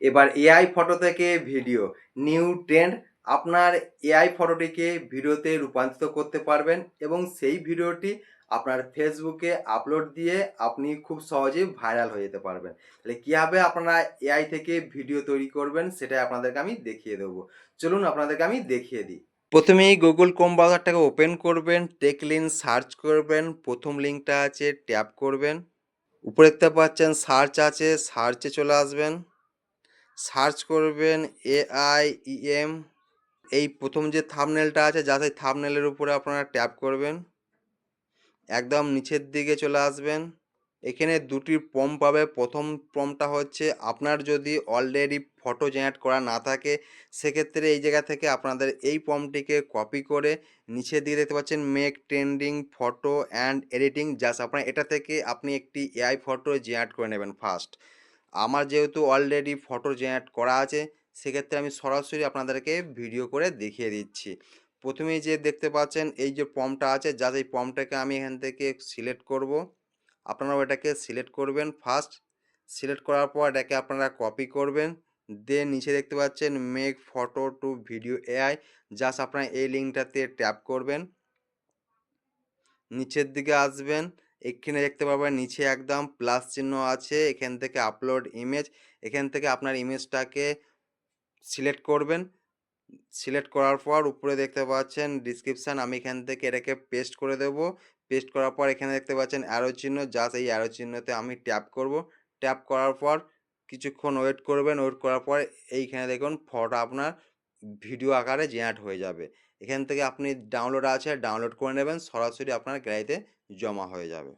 এবার AI photo থেকে video new trend. আপনার এআই ফটোটিকে ভিডিওতে রূপান্তরিত করতে পারবেন এবং সেই ভিডিওটি আপনার ফেসবুকে আপলোড দিয়ে আপনি খুব সহজেই ভাইরাল হয়ে যেতে পারবেন। তাহলে কীভাবে আপনারা এআই থেকে ভিডিও তৈরি করবেন সেটাই আপনাদেরকে আমি দেখিয়ে দেবো। চলুন আপনাদেরকে আমি দেখিয়ে দিই। প্রথমেই গুগল ক্রোম ব্রাউজারটাকে ওপেন করবেন, টেকলিন সার্চ করবেন, প্রথম লিঙ্কটা আছে ট্যাপ করবেন। উপরে দেখতে পাচ্ছেন সার্চ আছে, সার্চে চলে আসবেন, সার্চ করবেন AIEM। এই প্রথম যে থাম্বনেলটা আছে যা সেই থাম্বনেলের উপরে আপনারা ট্যাপ করবেন, একদম নিচের দিকে চলে আসবেন। এখানে দুটি প্রম্পট পাবে। প্রথম প্রম্পটটা হচ্ছে আপনার যদি অলরেডি ফটো জেনারেট করা না থাকে সেক্ষেত্রে এই জায়গা থেকে আপনাদের এই প্রম্পটটিকে কপি করে নিচের দিকে দেখতে পাচ্ছেন make trending photo and editing, just আপনার এটা থেকে আপনি একটি এআই ফটো জেনারেট করে নেবেন ফার্স্ট। আমার যেহেতু অলরেডি ফটো জেনারেট করা আছে সেক্ষেত্রে আমি সরাসরি আপনাদেরকে ভিডিও করে দেখিয়ে দিচ্ছি। প্রথমেই যে দেখতে পাচ্ছেন এই যে প্রম্পটটা আছে, জাস্ট এই প্রম্পটটাকে আমি এখান থেকে সিলেক্ট করব। আপনারাও এটাকে সিলেক্ট করবেন ফার্স্ট। সিলেক্ট করার পর এটাকে আপনারা কপি করবেন, দেন নিচে দেখতে পাচ্ছেন make photo to video AI, just আপনারা এই লিঙ্কটাতে ট্যাপ করবেন, নিচের দিকে আসবেন। এখানে দেখতে পাবেন নিচে একদম প্লাস চিহ্ন আছে, এখান থেকে আপলোড ইমেজ, এখান থেকে আপনার ইমেজটাকে সিলেক্ট করবেন। সিলেক্ট করার পর উপরে দেখতে পাচ্ছেন ডিসক্রিপশান, আমি এখান থেকে এটাকে পেস্ট করে দেব। পেস্ট করার পর এখানে দেখতে পাচ্ছেন অ্যারো চিহ্ন, জাস্ট এই অ্যারো চিহ্নতে আমি ট্যাপ করব। ট্যাপ করার পর কিছুক্ষণ ওয়েট করবেন, ওয়েট করার পর এইখানে দেখুন ফটো আপনার ভিডিও আকারে জেনারেট হয়ে যাবে। এখান থেকে আপনি ডাউনলোড আছে ডাউনলোড করে নেবেন, সরাসরি আপনার গ্যালারিতে জমা হয়ে যাবে।